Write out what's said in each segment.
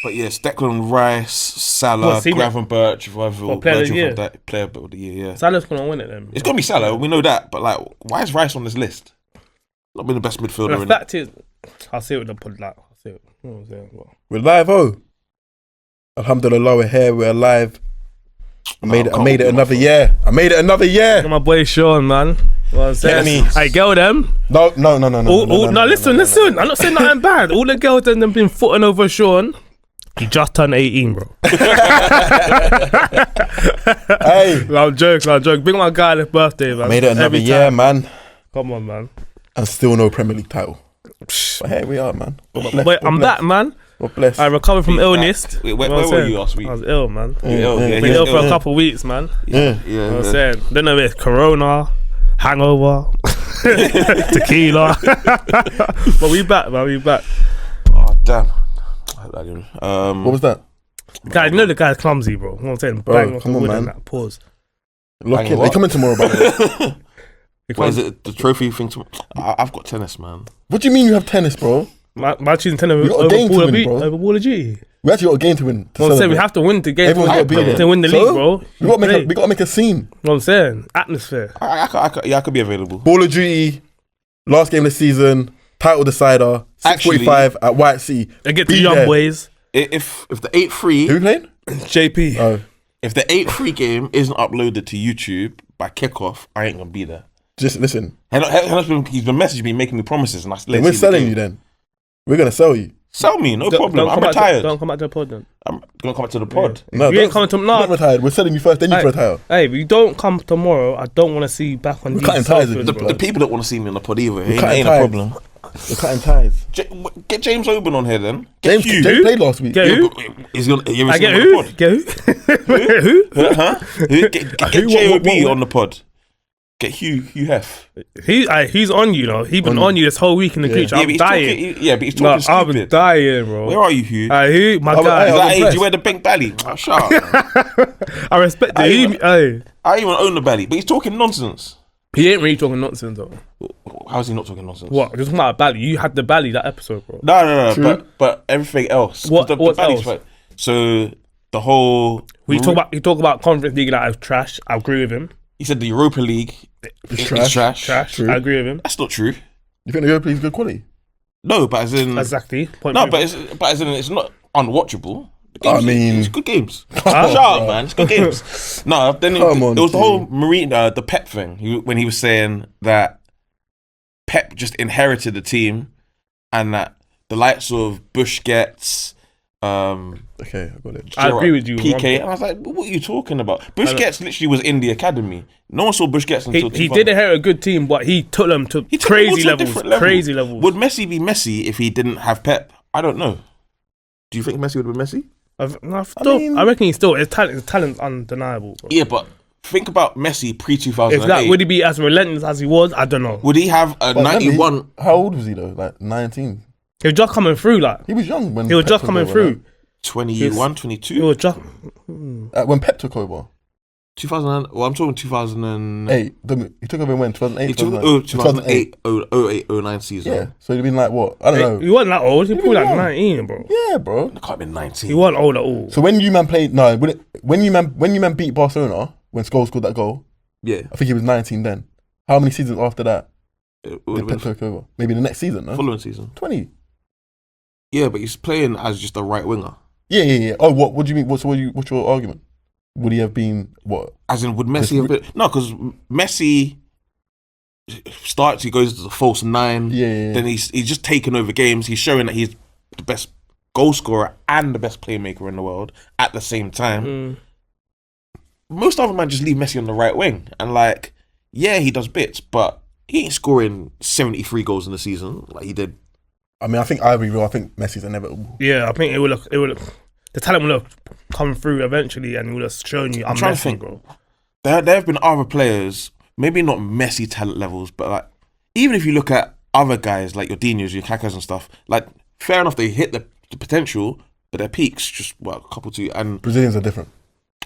But yes, Declan Rice, Salah, Gravenberch, player of the year. Yeah, Salah's gonna win it then. It's gonna be Salah. We know that. But like, why is Rice on this list? Not been the best midfielder. The fact is, I'll see what the pod like. I'll see it. We're live, Alhamdulillah, we're here. We're alive. I made it another year. Look at my boy Sean, man. What I'm saying? Hey, girl, them. No. Listen. I'm not saying nothing bad. All the girls them been footing over Sean. He just turned 18, bro. Hey, I'm joking. Bring my guy his birthday, man. I made it another year, man. Come on, man. And still no Premier League title. But here we are, man. I'm back, man. God bless. I recovered from illness. Where were you last week? I was ill, man. Been ill for a couple of weeks, man. Yeah. You know what I'm saying? Don't know if it's Corona, hangover, tequila. But we back, man. We back. Oh, damn. What was that? Guys, you know the guy's clumsy, bro. You know what I'm saying? Bro, come on, man. That. Pause. Lock in. They coming tomorrow, by the way. Why is it the trophy thing? I've got tennis, man. What do you mean you have tennis, bro? My choosing tennis over Ball of Duty. We actually got a game to win. I'm saying we have to win the game to win the league, bro. We got to make a scene. You know what I'm saying? Atmosphere. I could be available. Ball of Duty, last game of the season, title decider, 6:45 at White Sea. Against the young boys. If the 8-3... Who we playing? JP. Oh. If the 8-3 game isn't uploaded to YouTube by kickoff, I ain't going to be there. Just listen. He's been messaging me, making me promises, and we're selling you then. We're going to sell you. Sell me, no problem. I'm retired. Don't come back to the pod then. I'm going to come back to the pod. Yeah. No, you ain't coming to... No, not retired. We're selling you first, then you retire. Hey, if you don't come tomorrow, I don't want to see you back on these ties. The people don't want to see me on the pod either. Ain't a problem. We're cutting ties. Get James Oben on here then. James played last week. Get who? I get who? Get who? Who? Get J.O.B. on the pod. Get Hugh Hef. He's on you, though. He's been on you this whole week in the creature. I'm dying. But he's talking stupid. I've been dying, bro. Where are you, Hugh? Hugh, my guy. Do you wear the pink belly? Shut up. I respect it. I even own the belly, but he's talking nonsense. He ain't really talking nonsense, though. How's he not talking nonsense? What? You're talking about a belly. You had the belly that episode, bro. No. But everything else. What else? Right. So the whole... You talk about Conference League that is trash. I agree with him. He said the Europa League is trash. True. I agree with him. That's not true. You think the Europa League is good quality? No, but as in... Exactly. But as in it's not unwatchable. It's good games. Shut up, man. It's good games. No, then it was the whole the Pep thing. When he was saying that Pep just inherited the team and that the likes of Busquets... okay, I got it. I agree with you. PK, and I was like, what are you talking about? Busquets literally was in the academy. No one saw Busquets until he did inherit a good team, but he took them to crazy levels. Crazy levels. Would Messi be Messi if he didn't have Pep? I don't know. Do you think Messi would have been Messi? I reckon he's still his talent's undeniable. Bro. Yeah, but think about Messi pre-2008. Would he be as relentless as he was? I don't know. Would he have a 91? How old was he though? Like 19. He was just coming through, like he was young when he was just coming through. 21, 22. He was just when Pep took over. 2000. Well, I'm talking 2008. He took over when 2008. 2008, 09 season. Yeah, so he'd been like what? I don't know. He wasn't that old. He was probably like 19, bro. Yeah, bro. It can't have been 19. He wasn't old at all. So when you man played, when you man beat Barcelona when Scholes scored that goal. Yeah, I think he was 19 then. How many seasons after that did Pep take over? Maybe the next season, no? Following season. 20. Yeah, but he's playing as just a right winger. Yeah. Oh, what do you mean? What's your argument? Would he have been what? As in, would Messi have been? No, because Messi starts. He goes to the false nine. Yeah. Then he's just taken over games. He's showing that he's the best goal scorer and the best playmaker in the world at the same time. Most other men just leave Messi on the right wing, and like, yeah, he does bits, but he ain't scoring 73 goals in the season like he did. I mean, I think Messi's inevitable. Yeah, I think it will look. The talent will have come through eventually, and it will have shown you. I'm trying to think, bro. There have been other players, maybe not Messi talent levels, but like even if you look at other guys like your Dinos, your Kakas and stuff, like fair enough, they hit the potential, but their peaks just a couple two. And Brazilians are different.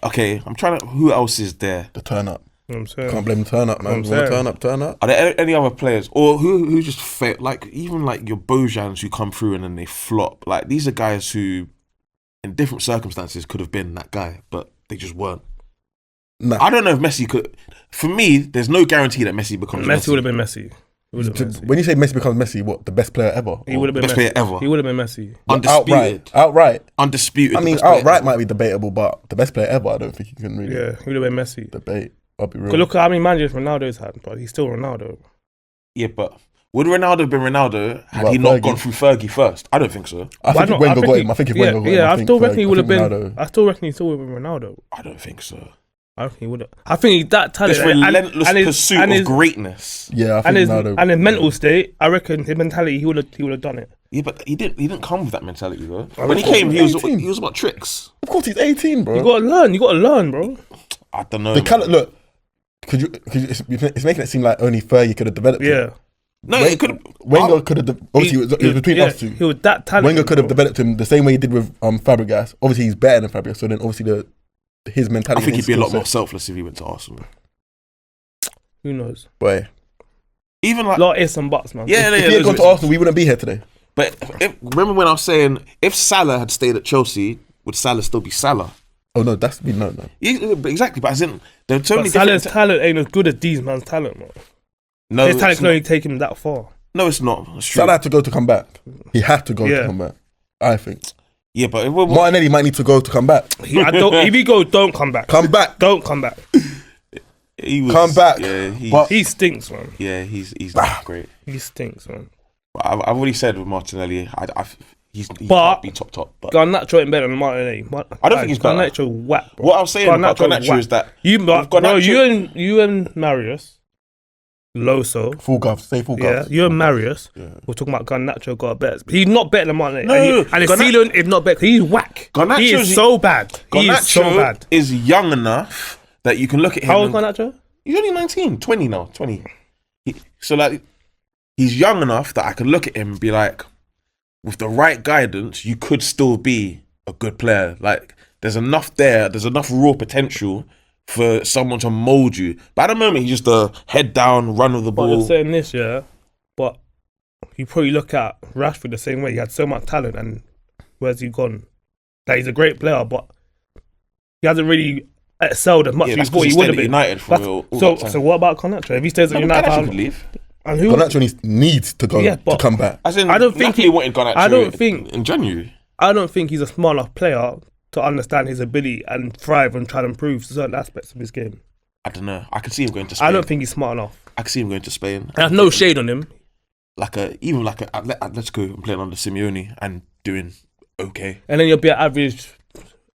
Okay, I'm trying to. Who else is there? The turn up. You know what I'm saying? Can't blame turn up, man. Turn up. Are there any other players, or who just fail? Like even like your Bojans who come through and then they flop. Like these are guys who in different circumstances could have been that guy, but they just weren't. Nah. I don't know if Messi could. For me, there's no guarantee that Messi becomes Messi. Messi would have been Messi. When you say Messi becomes Messi, what, the best player ever? He would have been best player ever. He would have been Messi. Undisputed. Outright. Undisputed. I mean, outright might be debatable, but the best player ever, I don't think you can really. Yeah, he would have been Messi. Debate. I'll be real. Look at how many managers Ronaldo's had, but he's still Ronaldo. Yeah, but would Ronaldo have been Ronaldo had he not gone through Fergie first? I don't think so. I think if Wenger got him. I think if Wenger got him. I still reckon he would have been. I still reckon he still would have been Ronaldo. I don't think so. I reckon he would have. I think he's that talented. This relentless pursuit of greatness. Yeah, I think Ronaldo. And his mental state, I reckon his mentality, he would have done it. Yeah, but he didn't come with that mentality though. When he came, he was about tricks. Of course, he's 18, bro. You gotta learn, bro. I don't know. Look, it's making it seem like only Fergie could have developed him. No, it could. Wenger could have. Obviously, it was between us two. He was that talented. Wenger could have developed him the same way he did with Fabregas. Obviously, he's better than Fabregas. So then, obviously, his mentality. I think he'd be a lot more selfless if he went to Arsenal. Who knows? Boy, even like lot ifs and buts, man. Yeah, if he had gone to Arsenal, we wouldn't be here today. But remember when I was saying if Salah had stayed at Chelsea, would Salah still be Salah? Oh no, that's be no. Yeah, exactly, but as in there's so many. Salah's talent ain't as good as these man's talent, man. No, his talent can only take him that far. No, it's not. It's true. Salah had to go to come back. He had to go to come back. I think. Yeah, but Martinelli might need to go to come back. If he goes, don't come back. Come back. Don't come back. Come back. Yeah, he stinks, man. Yeah, he's not great. He stinks, man. I've already said with Martinelli, he can't be top. But Garnacho ain't better than Martinelli. I don't think he's better. Garnacho whack, bro. What I was saying about Garnacho is that you and Marius, Loso, full gov, say full gov. Yeah, you and Marius. Yeah. We're talking about Garnacho got better. He's not better than Martinelli. And his ceiling is not better. He's whack. He is so bad. Garnacho is young enough that you can look at him. How old is Garnacho? He's only 19, 20 now, 20. So like, he's young enough that I can look at him and be like, with the right guidance, you could still be a good player. Like, there's enough there. There's enough raw potential for someone to mold you. But at the moment, he's just a head down, run with the ball. But you're saying this, yeah. But you probably look at Rashford the same way. He had so much talent, and where's he gone? Like, he's a great player, but he hasn't really excelled as much as he thought he would have been. United so what about Garnacho? If he stays at United, Garnacho could leave. And Garnacho needs to go to come back. As in, I don't think he wanted Garnacho in January. I don't think he's a smart enough player to understand his ability and thrive and try to improve certain aspects of his game. I don't know. I can see him going to Spain. I don't think he's smart enough. I can see him going to Spain. I have no shade on him. Even like Atletico and playing under Simeone and doing okay. And then you'll be an average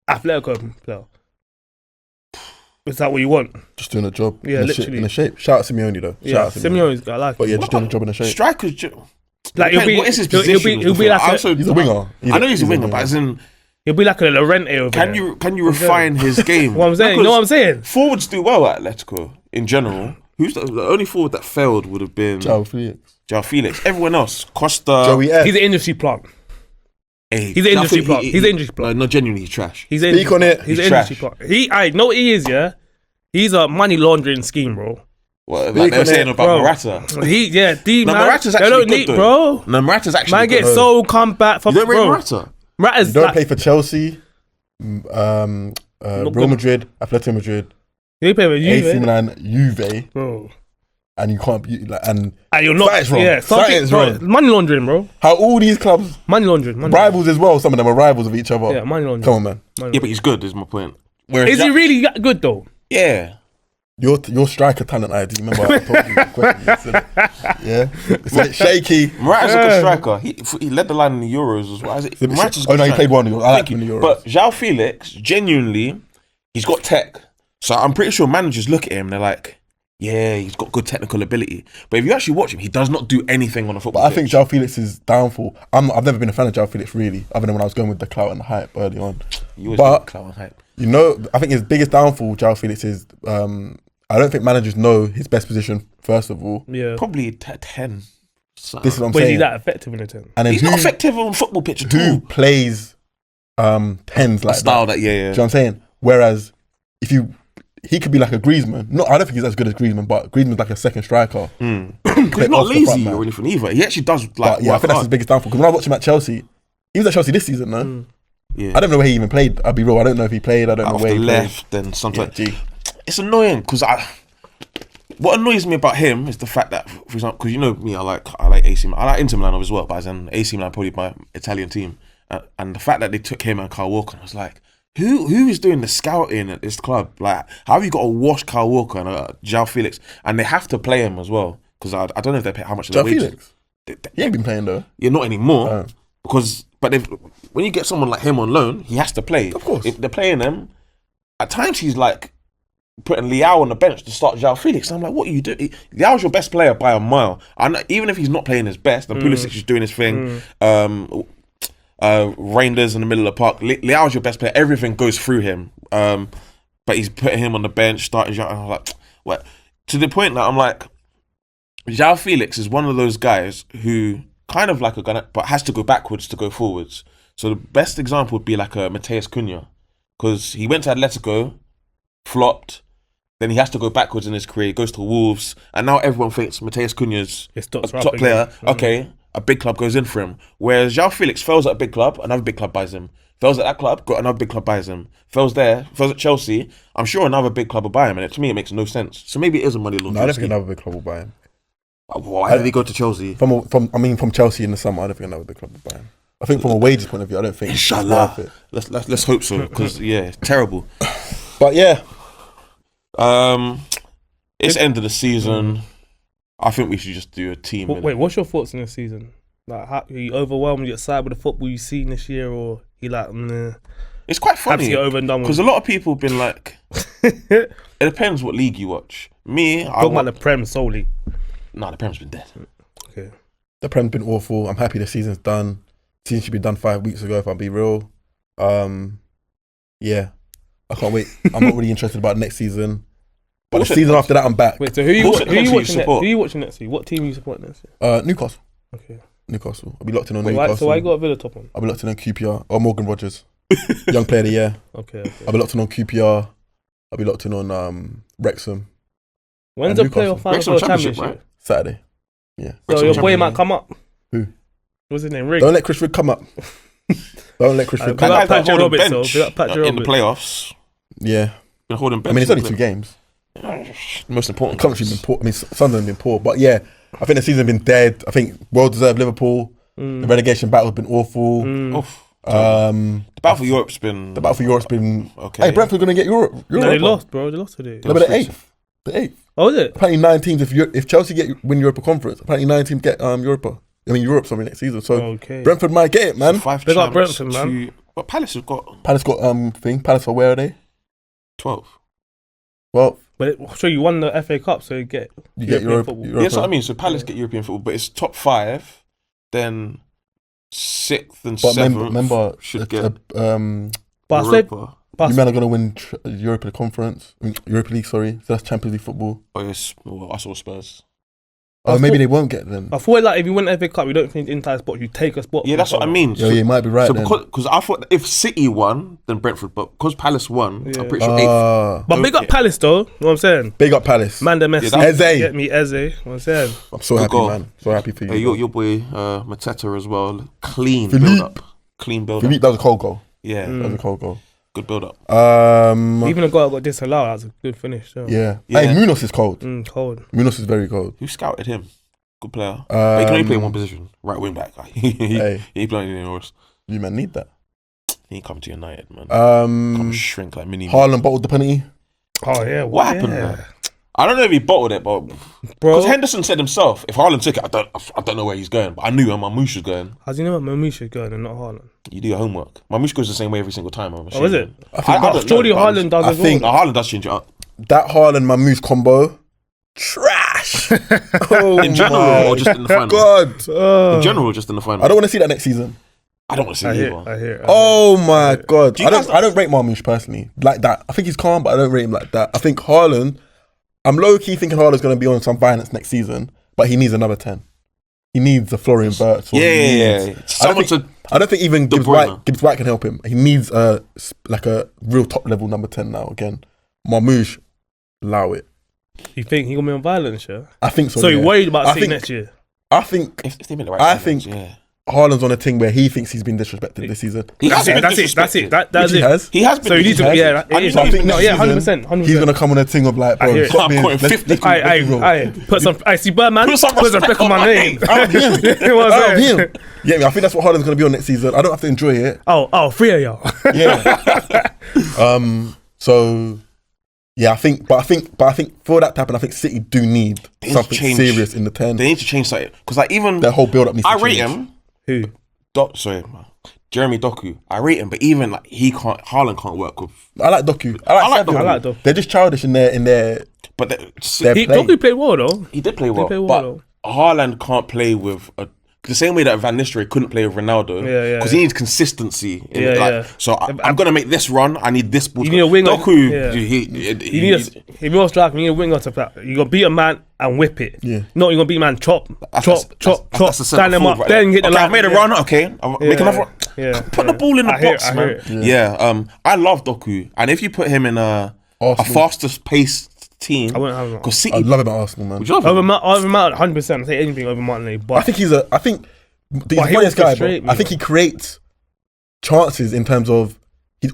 Atletico player. Is that what you want? Just doing a job. Yeah, literally. In the shape. Shout out Simeone though. Yeah, Simeone's I like it. But yeah, just doing a job in the shape. Strikers, like what is his position? He'll be like he's a winger. I know he's a winger, but as in he'll be like a Llorente over there. Can you refine his game? What I'm saying, you know what I'm saying? Forwards do well at Atletico in general. Who's the only forward that failed would have been João Felix. Everyone else, Costa. Joey F. He's an industry plant. Hey, he's an industry plant. He's an industry plant. No, genuinely, he's trash. Speak on it. He's an industry plant. I know what he is, yeah. He's a money laundering scheme, bro. What like they were saying about Morata? Morata's actually they don't need, bro. No, Morata's actually man good. Get so come back from. You don't rate Morata? Morata's don't play for Chelsea, Real Madrid, Atletico Madrid. You play with Juve, AC Milan, Juve, bro. And you can't be like, and you're not. Wrong. Yeah, something's wrong. Money laundering, bro. How all these clubs money laundering, rivals as well. Some of them are rivals of each other. Yeah, money laundering. Come on, man. Yeah, but he's good. Is my point. Is he really that good though? Yeah. Your striker talent ID. Remember I told you the question. Yeah, it's shaky. Morata's a good striker. He led the line in the Euros as well. He played one. I like him in the Euros. But João Felix, genuinely, he's got tech. So I'm pretty sure managers look at him and they're like, yeah, he's got good technical ability. But if you actually watch him, he does not do anything on a football pitch. I think João Felix's downfall. I've never been a fan of João Felix really, other than when I was going with the clout and the hype early on. You always but clout and hype. You know, I think his biggest downfall, João Felix, is I don't think managers know his best position, first of all. Yeah. Probably 10. So. This is what I'm saying. Is he that effective in a 10? And he's not effective on football pitch at all. Who plays 10s like style that? Yeah. Do you know what I'm saying? Whereas, he could be like a Griezmann. No, I don't think he's as good as Griezmann, but Griezmann's like a second striker. He's not lazy or anything either. He actually does I think that's his biggest downfall. Because when I watched him at Chelsea, he was at Chelsea this season, no? Yeah. I don't know where he even played. I'll be real. I don't know if he played. I don't know Off where the he left, then sometimes. Yeah, it's annoying because what annoys me about him is the fact that, for example, because you know me, I like AC Milan. I like Inter Milan as well, but as in AC Milan probably my Italian team. And the fact that they took him and Kyle Walker, I was like, who is doing the scouting at this club? Like, how have you got to wash Kyle Walker and João Felix? And they have to play him as well because I don't know if they pay how much. João Felix. He ain't been playing though. Yeah, not anymore. But when you get someone like him on loan, he has to play. Of course. If they're playing him, at times he's like putting Leao on the bench to start João Felix. And I'm like, what are you doing? Leao's your best player by a mile. And even if he's not playing his best, and Pulisic is doing his thing, Reinders in the middle of the park, Leao's your best player. Everything goes through him. But he's putting him on the bench, starting João. And I'm like, what? To the point that I'm like, João Felix is one of those guys who kind of like a gunner, but has to go backwards to go forwards. So the best example would be like a Mateus Cunha, because he went to Atletico, flopped, then he has to go backwards in his career, he goes to Wolves, and now everyone thinks Mateus Cunha's a top player. Okay, a big club goes in for him. Whereas João Felix fails at a big club, another big club buys him. Fails at that club, got another big club buys him. Fails at Chelsea, I'm sure another big club will buy him, and to me it makes no sense. So maybe it is a money laundering. No, I don't think another big club will buy him. Why did he go to Chelsea? From Chelsea in the summer, I don't think another big club will buy him. I think from a wages point of view, I don't think Inshallah. it's worth it. Let's hope so, because it's terrible. But yeah, it's end of the season. I think we should just do a team. Wait, what's your thoughts on this season? Like, are you overwhelmed? You excited with the football you've seen this year, or you like? It's quite funny because a lot of people have been like, it depends what league you watch. Me, I talking about the Prem solely. Nah, the Prem's been dead. Okay, the Prem's been awful. I'm happy the season's done. Season should be done 5 weeks ago, if I'll be real. Yeah, I can't wait. I'm not really interested about next season. But the season after that, I'm back. Wait, so who you watching next year? What team are you supporting next year? Newcastle. Okay. Newcastle. I'll be locked in on Newcastle. So why you got a Villa top on? I'll be locked in on QPR or Morgan Rogers, young player of the year. Okay. I'll be locked in on QPR. I'll be locked in on Wrexham. When's the playoff final for the championship? Right? Saturday. Yeah. So your boy might come up. Who? What's his name? Riggs. Don't let Chris Rigg come up. Don't let Chris Rigg come up. That guy's holding bench in the playoffs. Yeah. Been holding bench. I mean, it's only 2 games. Most important. Country's been poor. I mean, Sunderland been poor, but yeah, I think the season's been dead. I think well deserved Liverpool. The relegation battle's been awful. The battle for Europe's been okay. Hey, Brentford gonna get Europe. No, they lost, bro. They lost today. No, but the 8th. Oh, is it? Apparently 9 teams. If Chelsea win Europa Conference, apparently 9 teams get Europa. I mean Europe, sorry, next season. So Brentford might get it, man. They got Brentford, man. But Palace have got. Palace got thing. Palace, where are they? 12. Well, but so you won the FA Cup, so you get European football. Yeah, that's what I mean. So Palace get European football, but it's top 5, then 6th and 7th. Remember, should get but Europa. You men are going to win Europa Conference, Europa League. Sorry, so that's Champions League football. Oh yes, well, I saw Spurs. Oh, maybe they won't get them. I thought like if you win the FA Cup, you don't finish entire spot. You take a spot. Yeah, that's what I mean. Yeah, you might be right. So because I thought if City won, then Brentford, but because Palace won, I'm pretty sure 8th. But big up Palace though. You know what I'm saying? Big up Palace. Man, the Messi. Eze. Get me Eze. You know what I'm saying? I'm so happy, man. So happy for you. Your boy Mateta as well. Clean build up. Philippe, that was a cold goal. Yeah, that was a cold goal. Good build up. Even a goal that got disallowed, that's a good finish. So. Yeah. Hey, Munoz is cold. Cold. Munoz is very cold. Who scouted him? Good player. But he can only play in one position. Right wing back. He ain't playing anywhere else. You man need that. He ain't come to United, man. Come shrink like mini. Haaland bottled the penalty. Oh yeah. What happened there? I don't know if he bottled it, but because Henderson said himself, if Haaland took it, I don't know where he's going. But I knew where Mamouche was going. How do you know where Mamouche is going and not Haaland? You do your homework. Mamouche goes the same way every single time. Oh, is it? Surely Haaland does as well. Haaland does change it up. That Haaland Mamouche combo, trash. In general, or just in the final? God. In general, or just in the final? I don't want to see that next season. I don't want to see it either. I hear. Oh my God. I don't rate Mamouche personally like that. I think he's calm, but I don't rate him like that. I think Haaland, I'm low-key thinking Haaland's going to be on some violence next season, but he needs another 10. He needs a Florian Wirtz. Yeah. I don't think even Gibbs White can help him. He needs a real top-level number 10 now again. Mamouche, allow it. You think he's going to be on violence, yeah? I think so, So you're worried about City next year? I think... If they make the right Haaland's on a thing where he thinks he's been disrespected this season. That's it. That's it. That's it. He has been. So you need to, yeah. So I think no, yeah, 100%. He's gonna come on a thing of like, bro, stop being, put some. I see Birdman. Put some respect on my name. Out of him. Yeah, I think that's what Haaland's gonna be on next season. I don't have to enjoy it. Oh, 3 of y'all. Yeah. So. Yeah, I think for that to happen, I think City do need something serious in the 10. They need to change something because like even their whole build up needs to change. I rate him. Who? Jeremy Doku. I rate him, but even like Haaland can't work with. I like Doku. I like Doku. They're just childish in their. But Doku played well though. He did play well, but Haaland can't play with the same way that Van Nistelrooy couldn't play with Ronaldo. Because he needs consistency. So I'm gonna make this run. I need this ball. You need a winger. Doku. If you're a striker, you need a winger to play. You gotta beat a man and whip it. Yeah. No, you're gonna beat a man, chop, stand them up, right then get the line. I've made a run. Okay, I'll make another run. Put the ball in the box, man. I love Doku, and if you put him in a fastest paced team, I love him at Arsenal, man. Over Martin, 100%. I say anything over Martin, but I think he's the funniest guy, bro. I think he creates chances in terms of he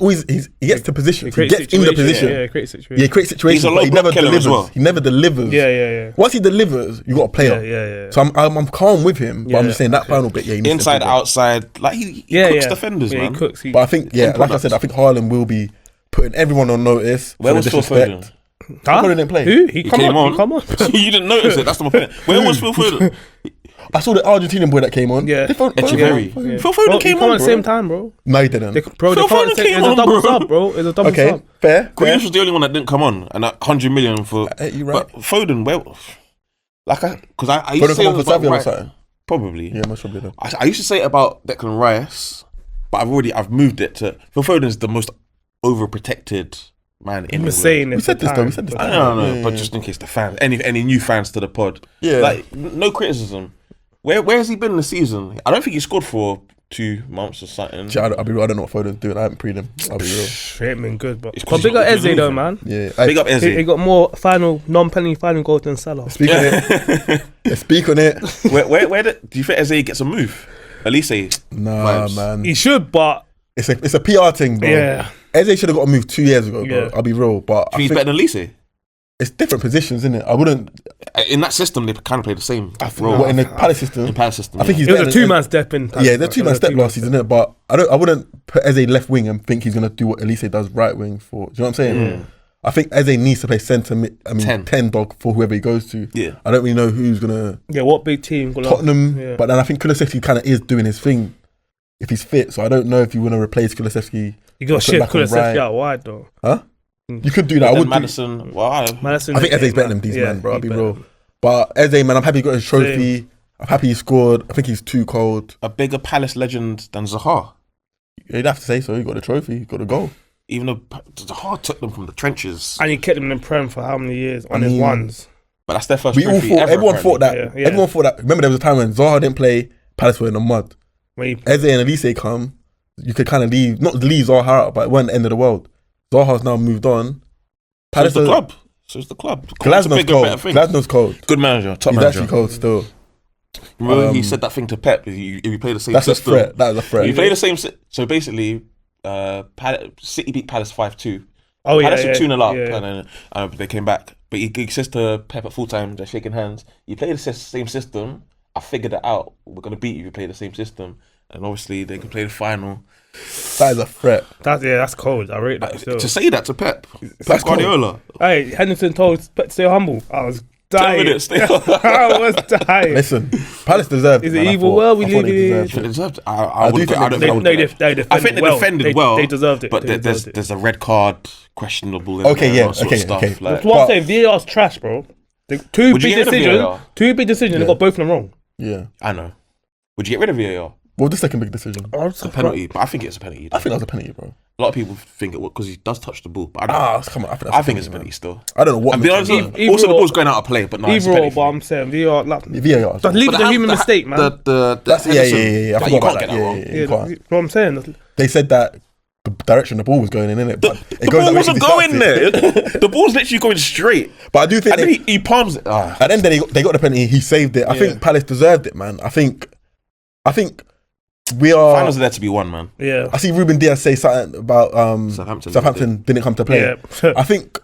gets to position. He gets in the position. Yeah, creates situations. Yeah, creates situations. But he never delivers. Well. He never delivers. Yeah. Once he delivers, you got a player. Yeah. So I'm calm with him, but I'm just saying that final bit. Yeah, he needs inside, outside, like he cooks defenders, man. He cooks. But I think, like I said, I think Haaland will be putting everyone on notice. Where was Phil Foden? Phil Foden didn't play. Who? He came on. You didn't notice it. That's my point. Where was Phil Foden? I saw the Argentinian boy that came on. Yeah. Echeverry. Phil Foden came on, at the same time, bro. No, he didn't. Phil Foden came on, It's a double sub, bro. It's a double sub. Fair. Grealish was the only one that didn't come on, and that 100 million for. You're right. But Foden, because I used to say for Savio or something. Probably. Yeah, most probably. Though. I used to say it about Declan Rice, but I've moved it to Phil Foden is the most overprotected man in England. We said this though. I don't know, but just in case the fans, any new fans to the pod, like no criticism. Where has he been this season? I don't think he scored for 2 months or something. I'll be real. I don't know what Foden's doing. I haven't preed him. I'll be real. He ain't been good, but big up Eze though, man. Yeah, big up Eze. He got more non-penalty final goals than Salah. Speak on it. Where do you think Eze gets a move? Elise? Nah, man. He should, but it's a PR thing, bro. Yeah. Eze should have got a move 2 years ago, bro. I'll be real, but he's better than Elise. It's different positions, isn't it? I wouldn't. In that system, they kind of play the same role. What, in the Palace system? In Palace system, I think he's. It was a 2-man step in. Yeah, the 2-man step last season, isn't it? But I wouldn't put Eze left wing and think he's gonna do what Elise does right wing for. Do you know what I'm saying? I think Eze needs to play centre. 10 dog for whoever he goes to. Yeah, I don't really know who's gonna. Yeah, what big team? Tottenham, but then I think Kulusevski kind of is doing his thing if he's fit. So I don't know if you want to replace Kulusevski. You got to shift Kulusevski out wide though. Huh? You could do that. I would. Madison. I think Eze's better than these man, bro. I'll be real. But Eze, man, I'm happy he got his trophy. Same. I'm happy he scored. I think he's too cold. A bigger Palace legend than Zaha. You'd have to say so. He got the trophy. He got the goal. Even though Zaha took them from the trenches. And he kept them in the Prem for how many years? On his ones. But that's their first trophy everyone thought that. Everyone thought that. Remember there was a time when Zaha didn't play, Palace were in the mud. Eze and Elise come, you could kind of not leave Zaha out, but it wasn't the end of the world. Zaha's now moved on. So it's the club. Glasnow's cold. Good manager, top He's manager. Actually cold still. Remember he said that thing to Pep. If you play the same that's system. A threat. That is a threat. You play the same. So basically, City beat Palace 5-2. Palace were 2-0 up, and then they came back. But he says to Pep at full time, they're shaking hands. You play the same system. I figured it out. We're gonna beat you if you play the same system. And obviously they can play the final. That is a threat. That's cold. I rate that still. To say that to Pep Guardiola. Hey, Henderson told Pep to stay humble. I was dying. I was dying. Listen, Palace deserved. Is it evil world we live in? They deserved. I think they defended well. They deserved it. But there's a red card questionable. Okay. That's what I'm saying. VAR's trash, bro. Two big decisions. They got both of them wrong. Yeah, I know. Would you get rid of VAR? What was the second big decision? A penalty, but I think it's a penalty. I think that was a penalty, bro. A lot of people think it was because he does touch the ball, but come on. I think it's a penalty still. I don't know what. Also, the ball's going out of play, but no, it's a penalty. But I'm saying VAR. VAR. Just leave the human mistake, man. That's yeah. I forgot about that. You know what I'm saying? They said that the direction the ball was going in it. The ball wasn't going there. The ball's literally going straight. But I do think and then he palms it. At the end, they got the penalty. He saved it. I think Palace deserved it, man. I think we are. Finals are there to be won, man. Yeah. I see Ruben Diaz say something about Southampton didn't come to play. Yeah. I think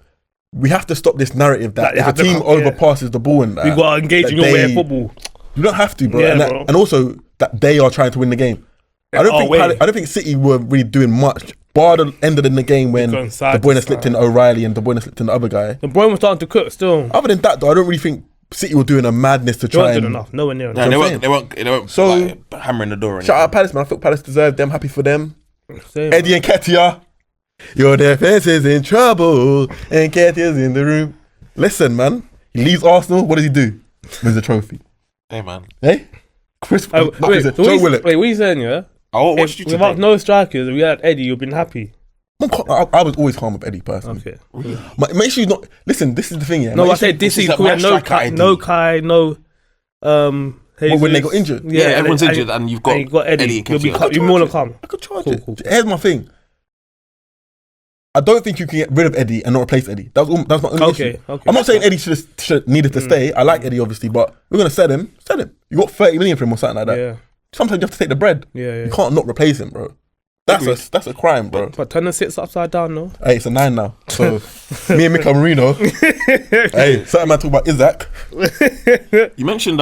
we have to stop this narrative that if a team overpasses the ball and that, we got to engage in your way of football. You don't have to, bro. Yeah, and also that they are trying to win the game. I don't think City were really doing much, bar the end of the game when De Bruyne slipped in O'Reilly and De Bruyne slipped in the other guy. De Bruyne was starting to cook still. Other than that, though, I don't really think City were doing a madness to try and... enough. Nowhere near enough. No, they weren't so, like, hammering the door. Or shout out Palace, man. I think Palace deserved them. Happy for them. Same, Eddie and Ketia. Your defence is in trouble and Ketia's in the room. Listen, man. He leaves Arsenal. What does he do? Wins the trophy. Hey, man. Hey? Chris... Joe Willock. Wait, what are you saying, yeah? Without no strikers, we had Eddie, you've been happy. I was always calm with Eddie personally. Okay. Make sure you not listen. This is the thing, yeah. No, I said this is no Kai, no. Well, when they got injured, yeah, everyone's injured, and you've got Eddie. You're more than calm. I could charge it. Cool. Here's my thing. I don't think you can get rid of Eddie and not replace Eddie. That's my only issue. Okay. I'm not saying Eddie should needed to stay. I like Eddie obviously, but we're gonna sell him. Sell him. You got 30 million for him or something like that. Yeah. Sometimes you have to take the bread. Yeah. You can't not replace him, bro. That's a crime, bro. But turn the sits upside down, no? Hey, it's a 9 now. So me and Mika Marino. Hey, something I talk about Isaac. You mentioned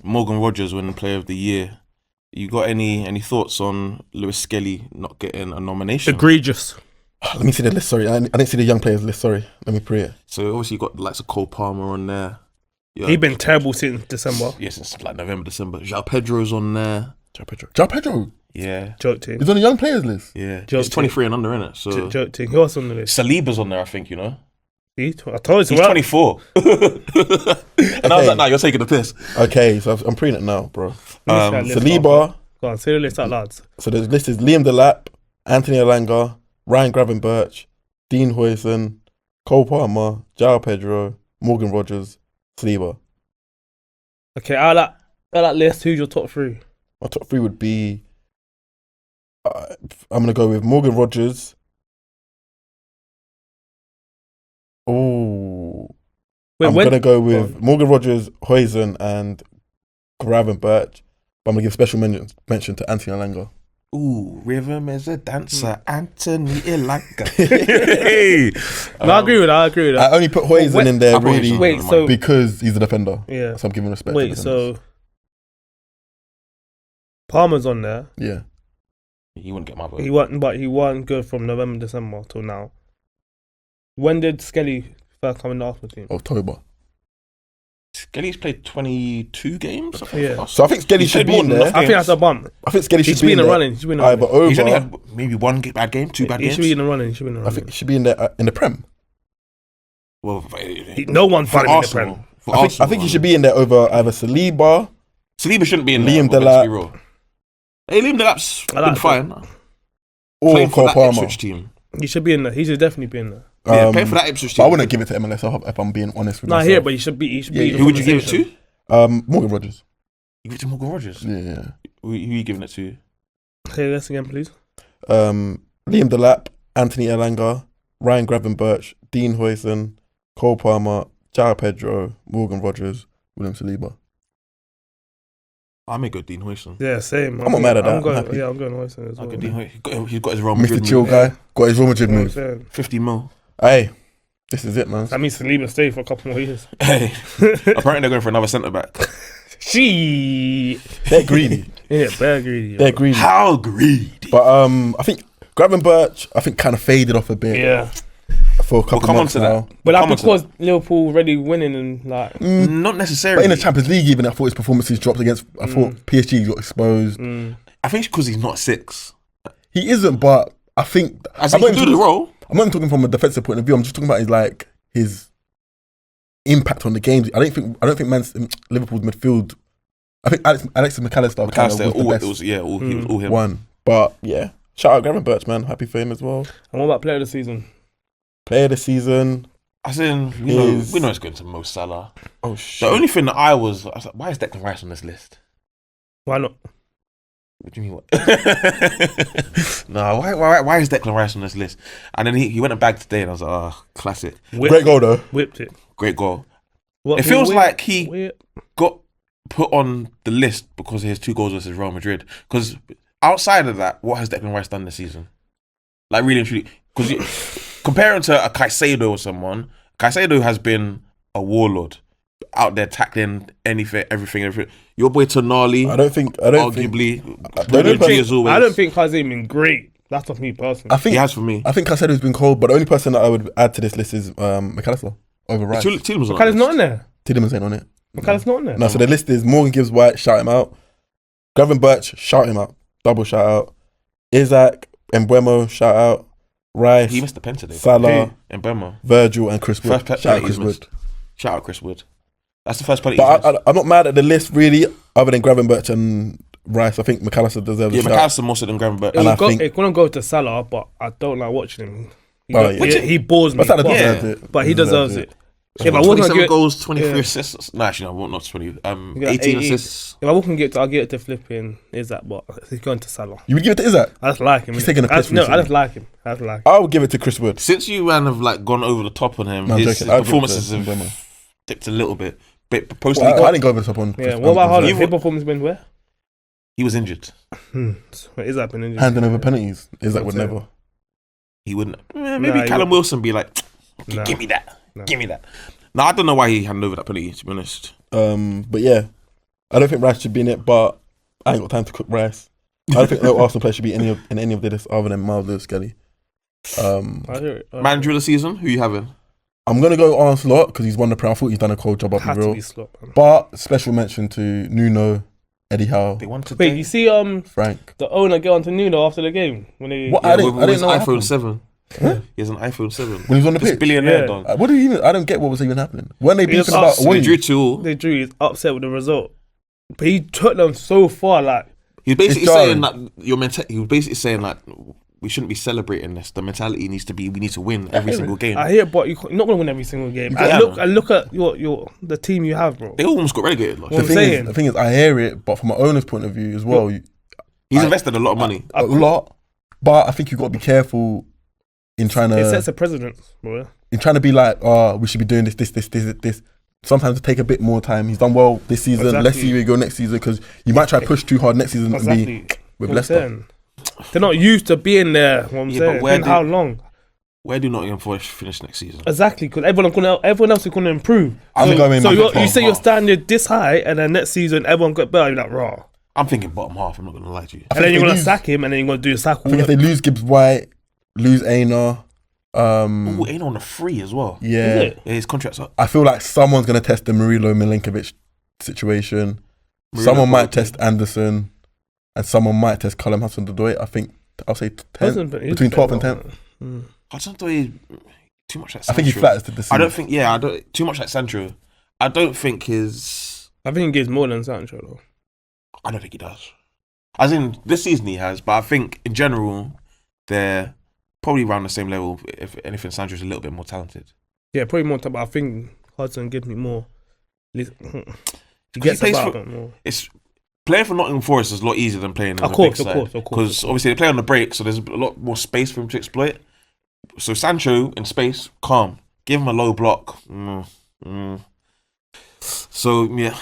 Morgan Rogers winning Player of the Year. You got any thoughts on Lewis Skelly not getting a nomination? Egregious. Let me see the list. Sorry, I didn't see the young players list. Sorry, let me pray it. So obviously you got the likes of Cole Palmer on there. He's been terrible since December. Yeah, since like November, December. João Pedro's on there. João Pedro. Yeah. Joke team. He's on the young players list. Yeah. He's 23 and under, innit? So joke team. Who else on the list? Saliba's on there, I think, you know. I told you. He's 24. And I was like, nah, you're taking the piss. Okay, so I'm preying it now, bro. Saliba. Go on, say the list out loud. So the list is Liam Delap, Anthony Elanga, Ryan Gravenberch, Dean Huijsen, Cole Palmer, João Pedro, Morgan Rogers, Saliba. Okay, out of that list, who's your top 3? My top 3 would be... I'm going to go with Morgan Rogers. Oh. I'm going to go with Morgan Rogers, Huijsen and Gravenberch. But I'm going to give special mention to Anthony Elanga. Ooh, rhythm is a dancer, Anthony Elanga. I agree with that. I only put Huijsen in there really because he's a defender. Yeah. So I'm giving respect to so Palmer's on there. Yeah. He wouldn't get my vote. He wasn't good from November, December till now. When did Skelly first come in the Arsenal team? October. Skelly's played 22 games. Yeah. So I think Skelly should be in there. I think that's a bump. I think Skelly should be in the running. He's only had maybe one bad game, two bad games. He should be in the running. I think he should be in there in the Prem. Well, no one's for Arsenal. I think he should be in there over either Saliba. Saliba shouldn't be in there. Liam Delap. Hey, Liam Delap's been fine. Or Cole Palmer. Team. He should be in there. He should definitely be in there. Yeah, pay for that Ipswich team. I wouldn't give it to MLS if I'm being honest with myself. Here, but he should be. Who would you give it to? Morgan Rogers. You give it to Morgan Rogers? Yeah. Who are you giving it to? Say this again, please. Liam Delap, Anthony Elanga, Ryan Gravenberch, Dean Huijsen, Cole Palmer, João Pedro, Morgan Rogers, William Saliba. I may go Dean Huijsen. Yeah, same. I'm not mad at that. I'm going Huijsen as well. He's got his Real Madrid Mr. Chill guy. Got his Real Madrid move. 50 mil. Hey, this is it, man. That means Saliba stay for a couple more years. Hey, apparently they're going for another centre back. They're greedy. Yeah, they're greedy. They're greedy. How greedy? But I think Gravenberch, kind of faded off a bit. Yeah. For a couple months now. But that's because Liverpool already winning and like... Not necessarily. But in the Champions League even, I thought his performances dropped against... I thought PSG got exposed. I think it's because he's not 6. He isn't, but I think... As he can do the role. I'm not even talking from a defensive point of view. I'm just talking about his impact on the games. I don't think Liverpool's midfield... I think Alexis McAllister kind of was the best. He was all him. One. But yeah, shout out Gravenberch, man. Happy for him as well. And what about player of the season? Player of the season. As in, we know it's going to Mo Salah. Oh shit. The only thing that I was like, why is Declan Rice on this list? Why not? What do you mean what? No, why is Declan Rice on this list? And then he went a bag today and I was like, classic. Great goal though. Whipped it. Great goal. It feels like he got put on the list because of his 2 goals versus Real Madrid. Because outside of that, what has Declan Rice done this season? Like really and truly, because comparing to a Caicedo or someone, Caicedo has been a warlord out there tackling anything, everything. Your boy Tonali, I don't think. I don't think Caicedo's been great. That's not me personally. I think he has for me. I think Caicedo's been cold, but the only person that I would add to this list is McAllister over Rice. McAllister's not in there. Tielemans ain't on it. McAllister's not in there. No, so the list is Morgan Gibbs White, shout him out. Gavin Birch, shout him out. Double shout out. Isaac, Mbeumo, shout out. Rice. He missed the pen today. Salah, Mbeumo, Virgil, and Chris Wood. Shout out Chris Wood. Shout out Chris Wood. That's the first penalty. But I'm not mad at the list really, other than Gavin Birch and Rice. I think McAllister deserves a shout. McAllister more so than Gavin Birch. It couldn't go to Salah, but I don't like watching him. He bores me. But he deserves it. If I wasn't 27 goals, 23 assists. No, actually, no, not 20. 18 assists. If I wasn't get, I'll get it to flipping Isaac, but he's going to Salah. You would give it to Isaac? I just like him. He's taking a piss. No, I just like him. I would give it to Chris Wood. Since you man have like gone over the top on him, his performances have dipped a little bit. But I didn't go over the top on. Yeah. What about Haaland? His performance been where? He was injured. Isaac been injured? Handing over penalties. Isaac would never. He wouldn't. Maybe Callum Wilson be like, give me that. Give me that. No, I don't know why he handed over that penalty, to be honest. But yeah, I don't think Rice should be in it, but I ain't got time to cook Rice. I don't think no Arsenal player should be in any of this other than Miles Lewis-Skelly. Manager of the season, who you having? I'm going to go on Slot because he's won the Premier. I thought he's done a cold job up in real. But special mention to Nuno, Eddie Howe. They won today. Wait, you see Frank. the owner get on to Nuno after the game? When he, what? I didn't know iPhone 7. Huh? He has an iPhone 7. When he was on the pitch? Billionaire dog. What do you even... I don't get what was even happening. When they beefing about... They drew 2-2. They drew. He's upset with the result. But he took them so far, like... He's basically saying that he was basically saying like we shouldn't be celebrating this. The mentality needs to be we need to win every single game. I hear, but you're not going to win every single game. I look at the team you have, bro. They almost got relegated. Like. The thing is, I hear it, but from an owner's point of view as well, he's invested a lot of money. A lot, but I think you've got to be careful in trying to. It sets a precedent, bro. In trying to be like, we should be doing this. Sometimes it take a bit more time. He's done well this season. Exactly. Let's see where you go next season because you might try to push too hard next season and be with Leicester. They're not used to being there. What I'm saying. But how long? Where do Nottingham Forest finish next season? Exactly, because everyone else is going to improve. So you say your standard this high, and then next season everyone got better. You're like, raw. I'm thinking bottom half. I'm not going to lie to you. And then you're going to sack him, and then you're going to do a sack. I think if they lose Gibbs White, lose Aina. Aina on a free as well. Yeah, his contract's up. I feel like someone's going to test the Murilo Milinkovic situation. Someone might test Anderson, and someone might test Callum Hudson-Odoi. I think I'll say 10, between 12th and 10th. Hudson-Odoi too much like Sancho. I think he flatters to deceive. I don't think. Too much like Sancho. I don't think his. I think he gives more than Sancho though. I don't think he does. As in this season he has, but I think in general they're probably around the same level. If anything, Sancho's a little bit more talented. Yeah, probably more talented. But I think Hudson gives me more. He gets about more. It's playing for Nottingham Forest is a lot easier than playing in the big side. Of course. Because obviously they play on the break, so there's a lot more space for him to exploit. So Sancho in space, calm. Give him a low block. So yeah,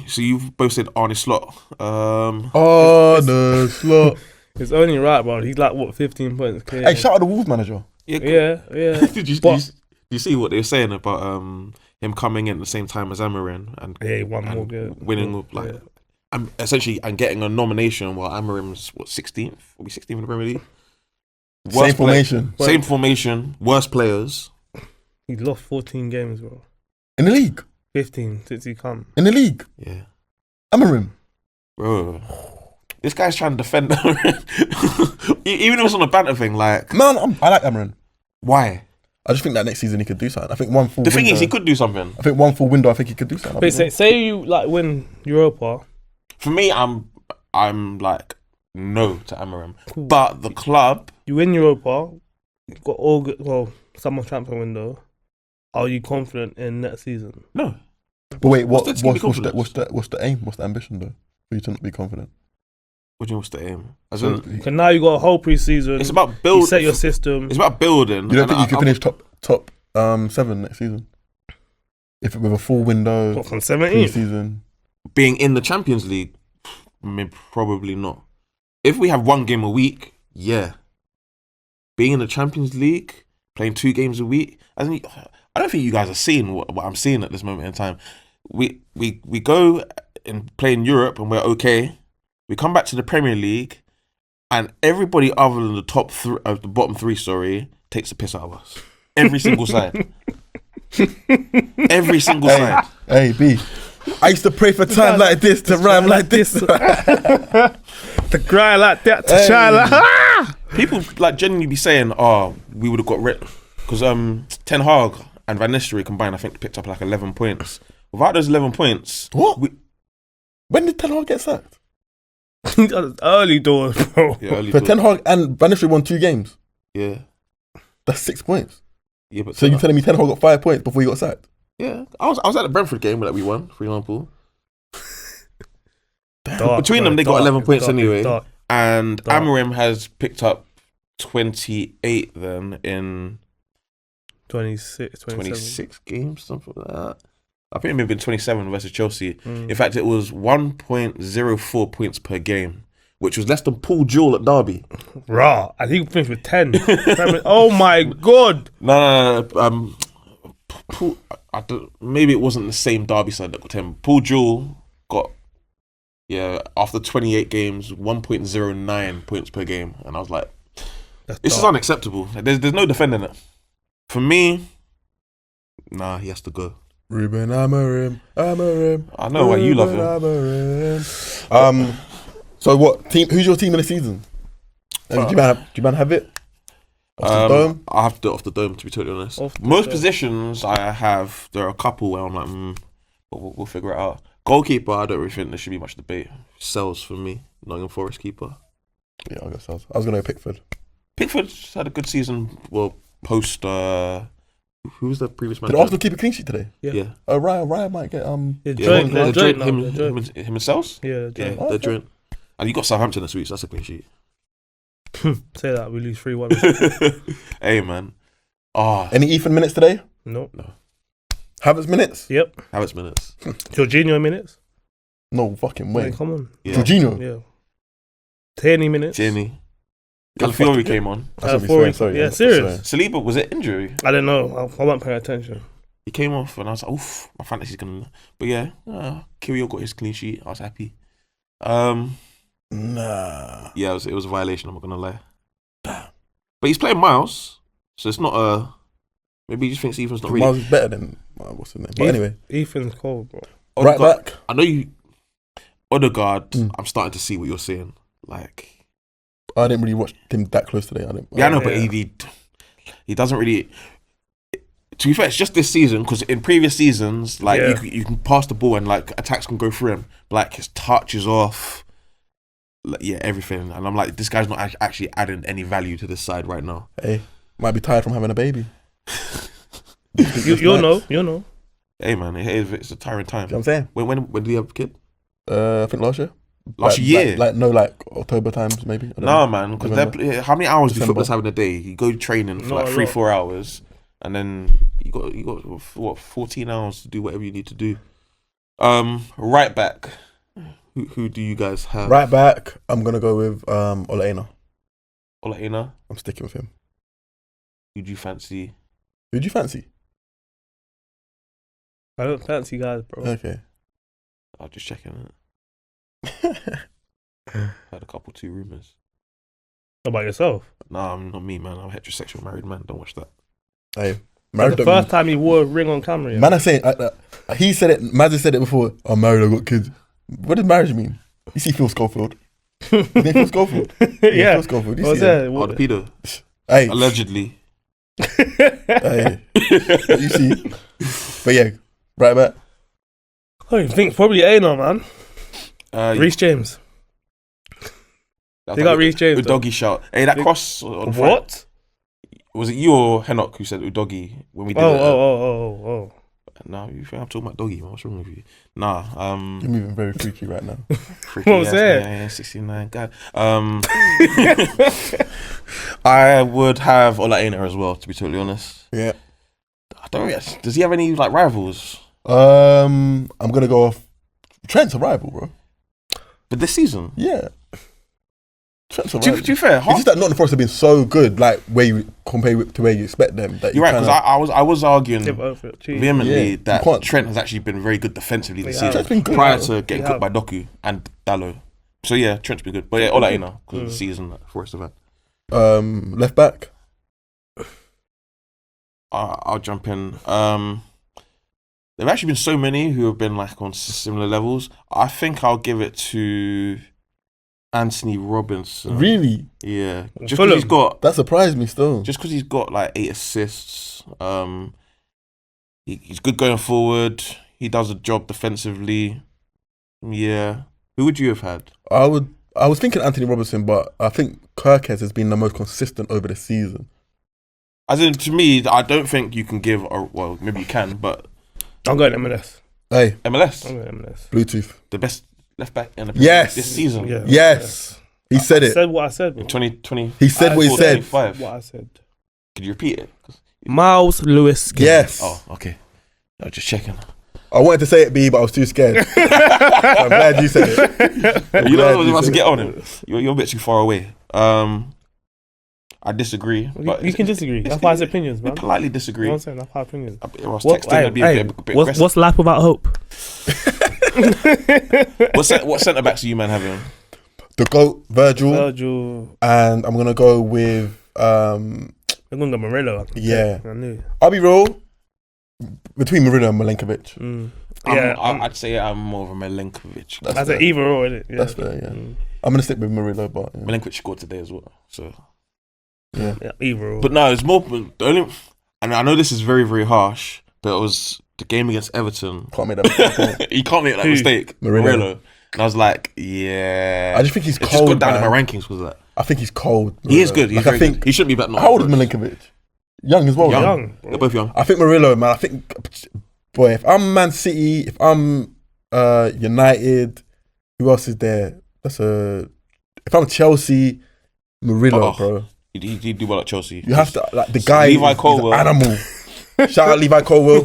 so you've both said Arne Slot. Arne Slot. It's only right, bro. He's like what 15 points clear. Hey, shout out the Wolves manager. Yeah. Did you see what they were saying about him coming in at the same time as Amorim and he won more good. Winning essentially and getting a nomination while Amorim's 16th? Will be 16th in the Premier League. Same formation, worst players. He's lost 14 games, bro. In the league? 15 since he come. In the league? Yeah. Amorim. Bro. This guy's trying to defend even if it's on a banter thing, like... Man, I like Amorim. Why? I just think that next season he could do something. I think one full The thing is, he could do something. I think one full window, I think he could do something. But say you like win Europa. For me, I'm like no to Amorim. Cool. But the club... You win Europa, you've got all good... Well, summer transfer window. Are you confident in next season? No. But wait, what's the aim? What's the ambition though? For you to not be confident? What do you know? What's the aim? Because now you got a whole pre-season. It's about building. You set your system. It's about building. You don't think you can finish top 7 next season? If with a full window from 17 season. being in the Champions League, probably not. If we have one game a week, yeah. Being in the Champions League, playing 2 games a week, I don't think you guys are seeing what I'm seeing at this moment in time. We go and play in Europe and we're okay. We come back to the Premier League, and everybody other than the bottom 3, takes the piss out of us. Every single side. Every single side. Hey, B. I used to pray for time like this to rhyme like this. To cry like that, to shine like People like genuinely be saying, "Oh, we would have got rid," because Ten Hag and Van Nistelrooy combined, I think, picked up like 11 points. Without those 11 points, what? When did Ten Hag get sacked? Early doors, bro. Yeah, early For doors. Ten Hag and Van Nistelrooy won 2 games. Yeah, That's 6 points. yeah, but So you're telling me Ten Hag got 5 points before he got sacked? yeah, I was at the Brentford game that we won, for example. Between them, they got 11 points anyway. And Amorim has picked up 28 then in 26 games, something like that. I think it may have been 27 versus Chelsea. In fact, it was 1.04 points per game, which was less than Paul Jewell at Derby. Raw. And he finished with 10. Oh my God. No. Paul, maybe it wasn't the same Derby side that got 10. Paul Jewell got, after 28 games, 1.09 points per game. And I was like, this is unacceptable. There's no defending it. For me, nah, he has to go. Ruben Amorim. I know why you love him. Amorim. So what team? Who's your team in the season? And do you man have it? Off the dome? I have to do it off the dome, to be totally honest. Most positions I have, there are a couple where I'm like, but we'll figure it out. Goalkeeper, I don't really think there should be much debate. Sells for me, Nottingham Forest keeper. Yeah, I guess I was going to go Pickford. Pickford's had a good season. Well, post. Who was the previous manager? Did Arsenal keep a clean sheet today? Yeah. Ryan might get Him and Sells? Yeah, they're joint. And you got Southampton this week, so that's a clean sheet. Say that, we lose 3-1. Hey, man. Any Ethan minutes today? No. Havertz minutes? Yep. Havertz minutes. Jorginho minutes? No fucking way. Come on. Yeah. Jorginho? Yeah. Tierney minutes? Tierney. Calafiori came on. Sorry. Yeah, serious. Saliba, was it injury? I don't know. I wasn't paying attention. He came off and I was like, oof, my fantasy's gonna. But yeah, Kyrgios got his clean sheet. I was happy. Nah. Yeah, it was a violation. I'm not gonna lie. But he's playing Miles, so it's not a. Maybe he just thinks Ethan's not really. Miles is better than what's his name. But anyway, Ethan's cold, bro. Right back. I know you. Odegaard. I'm starting to see what you're saying. Like, I didn't really watch him that close today. I know, but he doesn't really. To be fair, it's just this season because in previous seasons, like you can pass the ball and like attacks can go through him. Like his touch is off. Like, everything, and I'm like, this guy's not actually adding any value to this side right now. Hey, might be tired from having a baby. You'll know. Hey man, it's a tiring time. You know what I'm saying? When did he have a kid? I think last year. Last year? Like October times maybe. No man, because how many hours do footballers have in a day? You go training for Not like a 3-4 hours, and then you got what 14 hours to do whatever you need to do. Right back. Who do you guys have? Right back, I'm gonna go with Ole Einar. Ole Einar. I'm sticking with him. Who do you fancy? Who do you fancy? I don't fancy guys, bro. Okay. I'm just checking it. Had a couple 2 rumors. What about yourself? Nah, I'm not me, man. I'm a heterosexual married man. Don't watch that. Hey, That's the first time he wore a ring on camera. Yeah. Man, I saying he said it. Mazza said it before. I'm married. I got kids. What does marriage mean? You see Phil Schofield. His name Phil Schofield. Yeah. Phil Schofield. What's that? Oh, the pedo. Hey. Allegedly. Hey. You see. But yeah, right back. I think probably Einar, man. Reece James. They got Reece James. Udogi shout. Hey, that cross. On What? Was it you or Henok who said Udogi when we did it? Oh. No, you think I'm talking about doggy, man? What's wrong with you? Nah. You're moving very freaky right now. Freaky, what was that? Yeah, 69. God. I would have Ole Einar as well, to be totally honest. Yeah. I don't really. Does he have any like rivals? I'm gonna go off Trent's a rival, bro. But this season, Yeah. Trent's a to rival. be fair, It's just that Nottingham Forest have been so good, like where you compare to where you expect them. That you're right, because I was arguing Vehemently vehemently that Trent has actually been very good defensively this season Trent's been good, prior bro. to getting cooked by Doku and Dallo. So yeah, Trent's been good. But yeah, all that, you know, because of the season that Forest have had. Left back. I'll jump in. There've actually been so many who have been like on similar levels. I think I'll give it to Anthony Robinson. Really? Yeah. Just because he's got... That surprised me still. Just because he's got like 8 assists. He's good going forward. He does a job defensively. Yeah. Who would you have had? I was thinking Anthony Robinson, but I think Kirkes has been the most consistent over the season. As in, to me, I don't think you can give... well, maybe you can, but... I'm going MLS. Hey. MLS? I'm going MLS. Bluetooth. The best left back in the Premier League this season. Yeah. Yes. He said it. I said what I said. In 2020. He said what he said. 25. What I said. Could you repeat it? Miles Lewis Skinner. Yes. Oh, okay. I was just checking. I wanted to say it, B, but I was too scared. I'm glad you said it. You know I was about to get on him. You're a bit too far away. I disagree. But You can disagree. That's why it's opinions, man. Politely disagree. You know what I'm saying? That's my opinions. I was texting and being a bit aggressive. What's life without hope? What centre backs are you man having? The GOAT, Virgil. And I'm going to go with... I'm going to go Murillo. Yeah. I knew. I'll be real. Between Murillo and Milenkovic. I'd say I'm more of a Milenkovic. That's an either or, isn't it? Yeah. That's fair, yeah. I'm going to stick with Murillo, but... Yeah. Milenkovic scored today as well, so... Yeah, either or. But no, it's more... The only, and I know this is very, very harsh, but it was the game against Everton. Can't make that mistake. You can't make that mistake. Murillo. And I was like, yeah. I just think he's cold, just got down man. in my rankings was that. I think he's cold. He is good. He's like, very I think, good. He shouldn't be better. How old is Milenkovic? Young as well. Young. They're both young. I think Murillo, man. I think, boy, if I'm Man City, if I'm United, who else is there? If I'm Chelsea, Murillo, bro. He do well at Chelsea. You have to, like, the guy Levi Colwill. Animal. Shout out Levi Colwill.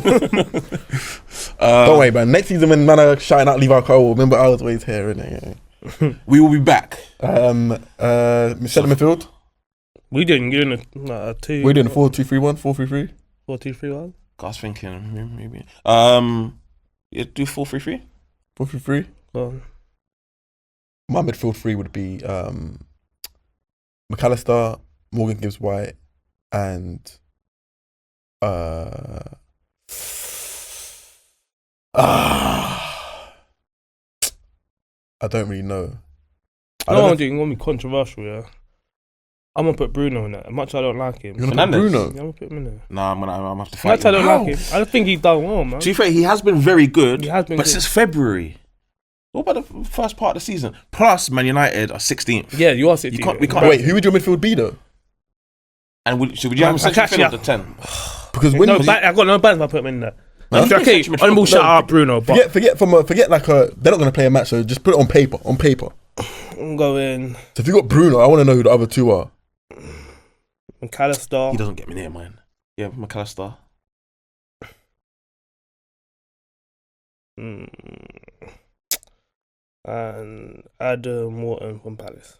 Don't worry, man. Next season when man are shouting out Levi Colwill, remember I was always here, innit? We will be back. Centre midfield. We doing a 2. We're doing a 4-2-3-1, 4-3-3. 4-2-3-1. I was thinking maybe. Yeah, do 4-3-3. 4-3-3. My midfield three would be McAllister, Morgan Gibbs White, and I don't really know. I'm gonna be controversial, yeah. I'm gonna put Bruno in that. Much I don't like him. You're gonna put Bruno? I'm gonna put him in there. Nah, I'm gonna have to fight. Much I don't like him. I think he's done well, man. To be fair, he has been very good. He has been but good. since February. What about the first part of the season? Plus, Man United are 16th. Yeah, you are 16th. We can't. Wait, who would your midfield be though? And would you have a central midfield of the 10? Because when I've got no balance if I put him in there. No, Okay, honourable shout out Bruno. But forget like they're not gonna play a match, so just put it on paper. On paper. I'm going So if you got Bruno, I want to know who the other two are. McAllister. He doesn't get me near mine. Yeah, McAllister. And Adam Wharton from Palace.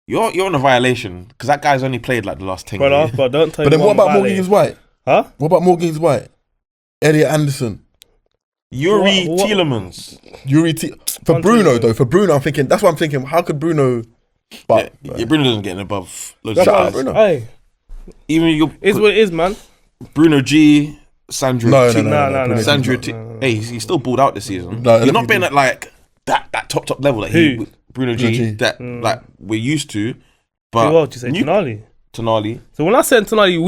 You're on a violation because that guy's only played like the last 10 years. But don't tell But me. then what about Morgan Gibbs White? Huh? What about Morgan Gibbs White? Elliot Anderson. Yuri Tielemans. For Bruno though, I'm thinking. That's what I'm thinking. How could Bruno? But yeah, Bruno doesn't get above. Shout out Bruno. Hey, even you. It's what it is, man. Bruno G, Sandro. No. Sandro T. Hey, he's still balled out this season. No, he's not been at like that top level that Who? Bruno G. That like we're used to. But Who else you say? Tonali. So when I said Tonali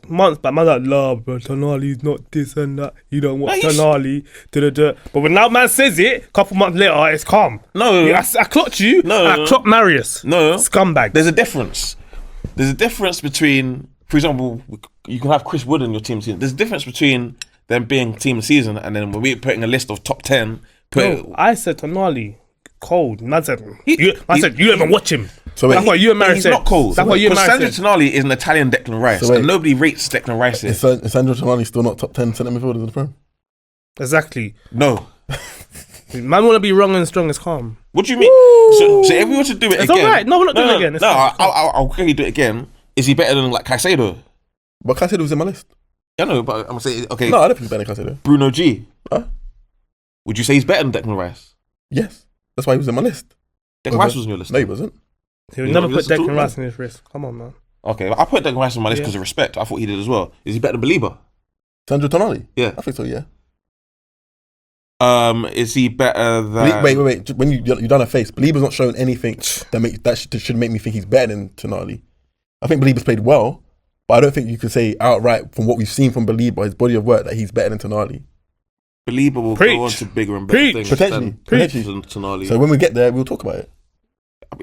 months back, man's like, love, bro, Tonali's not this and that. You don't want Tonali. But when that man says it, a couple months later, it's calm. No. I clocked you. No. I clocked Marius. No. Scumbag. There's a difference. There's a difference between, for example, you can have Chris Wood in your team. There's a difference between them being team of the season and then when we're putting a list of top 10. I said Tonali. Cold. Man said, you don't even watch him. So wait, that's what you and Mary he's said. Not cold. That's what you and Mary Sandro said. Tonali is an Italian Declan Rice, and nobody rates Declan Rice. Is Sandro Tonali still not top 10 centre midfielders in the Prem? Exactly. No. Man want to be wrong and strong as calm. What do you mean? So if we were to do it it's again... It's alright. No, we're not doing it again. No, I'll quickly do it again. Is he better than like Caicedo? But Caicedo was in my list. Yeah, no, but I'm going to say... Okay. No, I don't think he's better than Caicedo. Bruno G. Huh? Would you say he's better than Declan Rice? Yes. That's why he was in my list. Declan Rice was on your list? No, he wasn't. He would never put Declan Rice in his list. Come on, man. Okay, I put Declan Rice on my list because of respect. I thought he did as well. Is he better than Belieber? Sandro Tonali? Yeah. I think so, yeah. Is he better than... Wait. When you done a face, Belieber's not showing anything that should make me think he's better than Tonali. I think Belieber's played well, but I don't think you can say outright from what we've seen from Belieber, his body of work, that he's better than Tonali. Belieber will go on to bigger and better things than Tonali. So when we get there, we'll talk about it.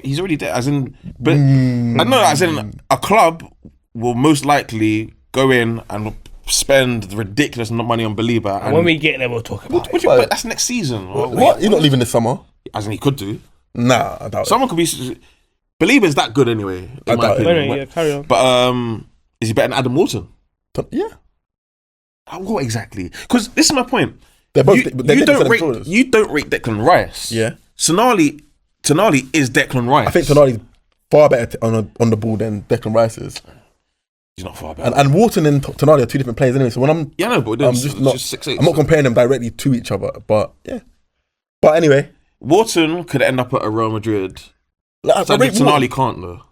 He's already there, as in... But I know, as in a club will most likely go in and spend ridiculous money on Belieber. And when we get there, we'll talk about it. But that's next season. What? He's not leaving this summer? As in he could do. Nah, I doubt Someone could be... Belieber's that good anyway, in my opinion. Anyway, yeah, carry on. But is he better than Adam Walton? Yeah. What exactly? Because this is my point. They're both, you don't rate Declan Rice. Yeah. Tonali is Declan Rice. I think Tonali's far better on the ball than Declan Rice is. He's not far better. And Walton and Tonali are two different players anyway. So when I'm I'm not comparing them directly to each other. But yeah. But anyway, Walton could end up at a Real Madrid. Tonali can't though.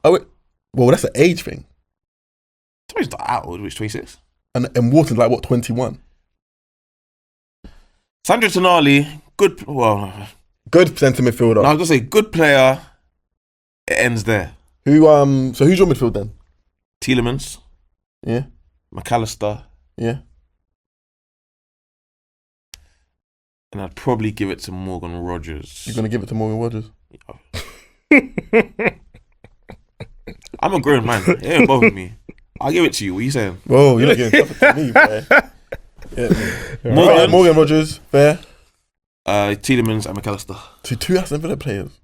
Well, that's an age thing. Tonali's not out. Which 26? And Walton's like what, 21? Sandro Tonali, good. Well, good centre midfielder. No, I was gonna say good player. It ends there. So who's your midfield then? Tielemans. Yeah. McAllister. Yeah. And I'd probably give it to Morgan Rogers. You're gonna give it to Morgan Rogers? I'm a grown man. It ain't bother me. I'll give it to you. What are you saying? Whoa, you're not giving it to me, bro. Yeah, Morgan Rogers, fair. Tielemans and McAllister. Two Aston Villa players.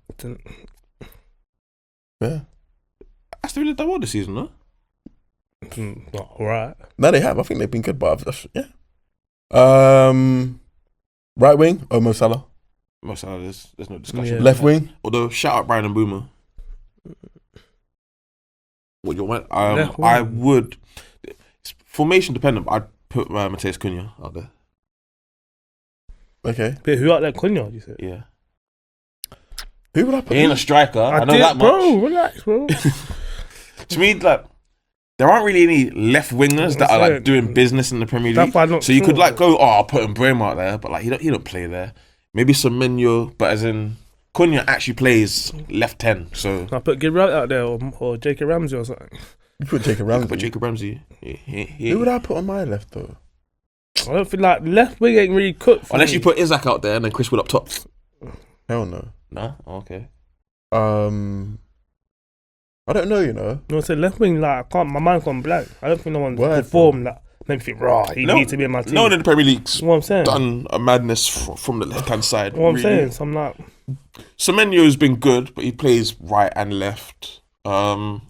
Yeah. Aston Villa done well this season, no? Not alright. No, they have. I think they've been good, but yeah. Right wing, Mo Salah. Mo Salah, there's no discussion. Yeah. Left wing. Although, shout out Brian and Boomer. What you want? I would. It's formation dependent, but I'd put Mateus Cunha out there. Okay. But who out there? Cunha, you said? Yeah. Who would I put? He ain't a striker. I know that much. Bro, relax, bro. To me, like, there aren't really any left wingers that are like doing business in the Premier League. So you could like go, I'll put Mbeumo out there, but like he don't play there. Maybe Semenyo, but as in Cunha actually plays left 10. So I put Gabriel out there or Jacob Ramsey or something. You put Jacob Ramsey. Put Jacob Ramsey. Who would I put on my left though? I don't feel like left wing ain't really cooked. Unless you put Isaac out there and then Chris Wood up top. Hell no. Nah, okay. I don't know, you know. No, so left wing, like, my mind's gone blank. I don't think no one's performed that. Make me think, he needs to be in my team. No one in the Premier League's what I'm saying. done a madness from the left hand side. What I'm saying, so I'm like, Semenyo's been good, but he plays right and left. I'll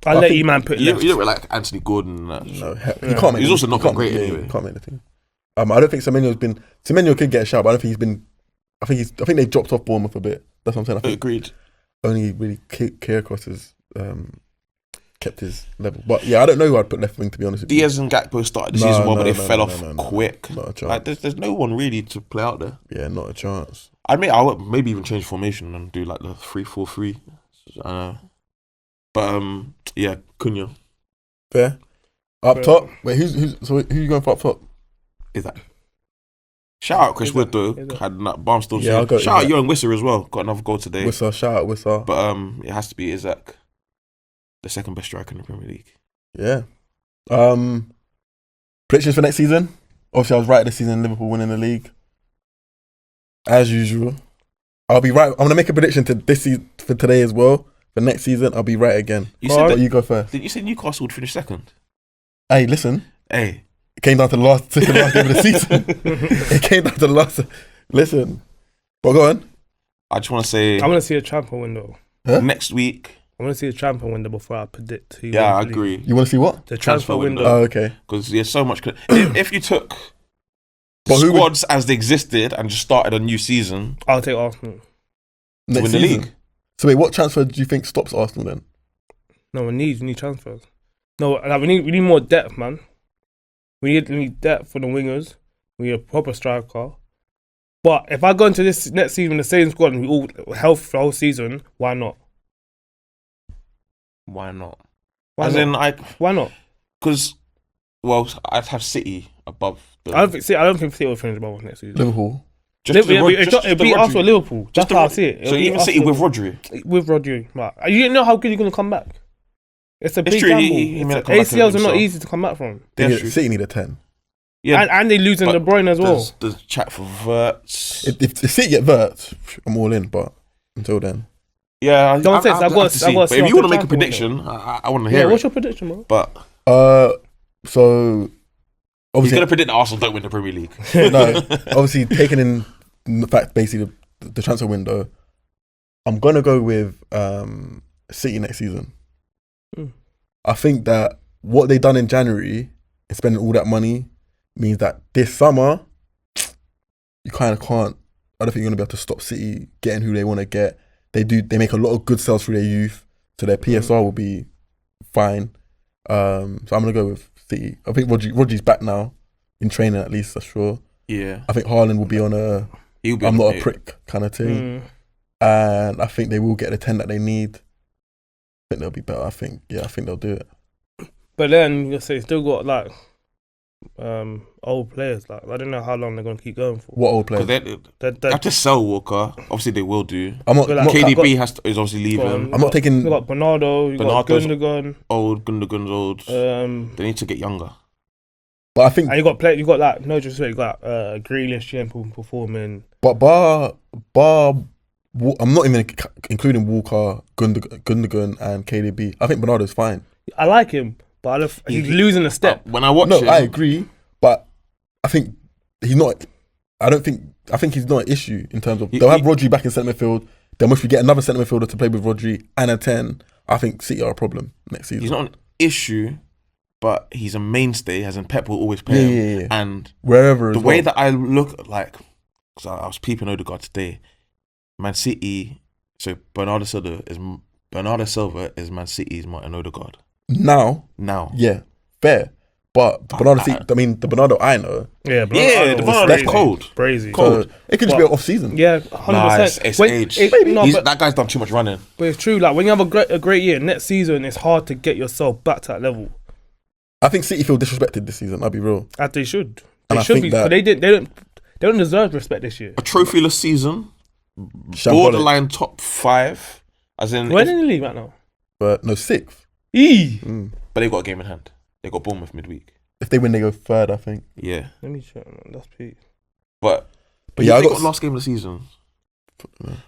let you man put left. You don't like Anthony Gordon. No, he can't make. He's also not great anyway. He can't make the team. I don't think Semenyo could get a shout, but I don't think he's been. I think they've dropped off Bournemouth a bit. That's what I'm saying. I think agreed. Only really Kyrgios has kept his level. But yeah, I don't know who I'd put left wing, to be honest with you. Diaz and Gakpo started the season well, but they fell off quick. Not a chance. Like, there's no one really to play out there. Yeah, not a chance. I would maybe even change formation and do like the 3-4-3. Yeah, Cunha. Fair. Up top. Wait, who you going for up top? Is that? Shout out Chris Wood though. Had that Barmstone. Yeah, shout out Johan Wisser as well. Got another goal today. Shout out Wisser. But it has to be Isaac, the second best striker in the Premier League. Yeah. Predictions for next season. Obviously, I was right this season. Liverpool winning the league, as usual. I'll be right. I'm gonna make a prediction to this season for today as well. For next season, I'll be right again. You said that, you go first. Did you say Newcastle would finish second? Hey, listen. Hey. It came down to the last game of the season. It came down to the last. Listen. Well, go on. I just want to say. I want to see a transfer window. Huh? Next week. I want to see a transfer window before I predict who. Yeah, I agree. You want to see what? The transfer window. Oh, okay. Because there's so much. If you took squads as they existed and just started a new season, I'll take Arsenal to win the league. So wait, what transfer do you think stops Arsenal then? No, we need transfers. No, like, we need more depth, man. We need depth for the wingers. We need a proper striker. But if I go into this next season with the same squad and we all health for the whole season, why not? Why not? Why not? Because, well, I'd have City above. I don't think City will finish above us next season. Liverpool. It'll be Arsenal, Liverpool. That's how I see it. So even City with Rodri. With Rodri, right? You didn't know how good he's going to come back. It's a big true, gamble. ACLs are not easy to come back from. City need a 10. Yeah, and they losing De Bruyne as well. There's chat for Verts. If City get Verts, I'm all in. But until then, yeah, I've got to see. But if you want to make a prediction, I want to hear it. What's your prediction, bro? But so obviously he's gonna predict that Arsenal don't win the Premier League. No, obviously taking in the fact basically the transfer window, I'm gonna go with City next season. I think that what they done in January and spending all that money means that this summer you kind of can't. I don't think you're gonna be able to stop City getting who they want to get. They make a lot of good sales through their youth, so their PSR will be fine. So I'm gonna go with City. I think Rodri's back now in training at least. That's sure. Yeah. I think Haaland will be on a I'm not a prick kind of thing, and I think they will get the 10 that they need. I think they'll be better. I think they'll do it. But then you say still got like old players. Like I don't know how long they're gonna keep going for. What old players? They have to sell Walker. Obviously they will do. KDB is obviously leaving. I'm not taking. You got Bernardo. You got Gundogan. Gundogan's old. They need to get younger. But I think and you got like no disrespect. You got Grealish performing. But bar. I'm not even including Walker, Gundogan, and KDB. I think Bernardo's fine. I like him, but he's losing a step. When I watch him, I agree, but I think he's not. I think he's not an issue in terms of they'll have Rodri back in centre midfield. Then if we get another centre midfielder to play with Rodri and a 10, I think City are a problem next season. He's not an issue, but he's a mainstay. As in Pep will always play him. Yeah. And wherever the way that I look like, because I was peeping Odegaard today. Man City, so Bernardo Silva is Man City's Martin Odegaard. Now, yeah, fair. But the Bernardo I know. Yeah, that's cold. Crazy. So it could just be an off season. Yeah, 100%. It's age. That guy's done too much running. But it's true. Like when you have a great year, next season it's hard to get yourself back to that level. I think City feel disrespected this season. I'll be real. As they should. They should be. But they don't deserve respect this year. A trophyless season. Borderline top 5, as in. Where did they leave right now? But no, 6th. But they got a game in hand. They got Bournemouth midweek. If they win, they go 3rd, I think. Yeah. Let me check. Man. That's peak. But yeah, they got last game of the season.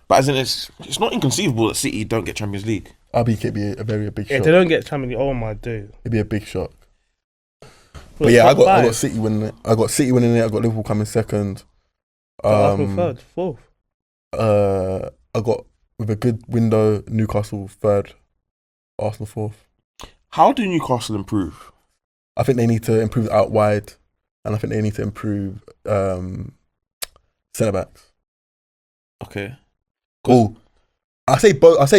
But as in, it's not inconceivable that City don't get Champions League. It'd be a very big shock. If they don't get Champions League, oh my dude, it'd be a big shock. But yeah, I got City winning it. I got Liverpool coming 2nd. Arsenal 3rd, 4th. I got with a good window Newcastle 3rd, Arsenal 4th. How do Newcastle improve? I think they need to improve out wide, and I think they need to improve centre backs. Okay. Cool. I say both.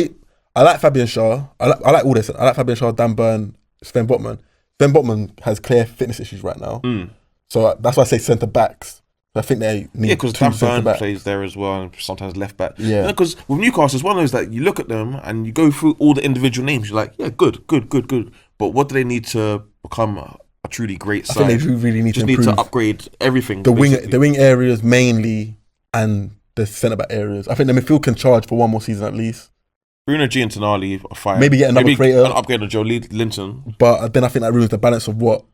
I like Fabian Schär. I like all this. I like Fabian Schär, Dan Burn, Sven Botman. Sven Botman has clear fitness issues right now, so that's why I say centre backs. I think they need because Dan Burn plays there as well, and sometimes left back. Yeah, because with Newcastle, it's one of those that you look at them and you go through all the individual names. You're like, yeah, good. But what do they need to become a truly great side? I think they do really need to improve. Need to upgrade everything. The wing areas mainly, and the centre back areas. I think the midfield can charge for one more season at least. Bruno G and Tonali are fine. Maybe get another creator, an upgrade on Joe Linton. But then I think that ruins the balance of what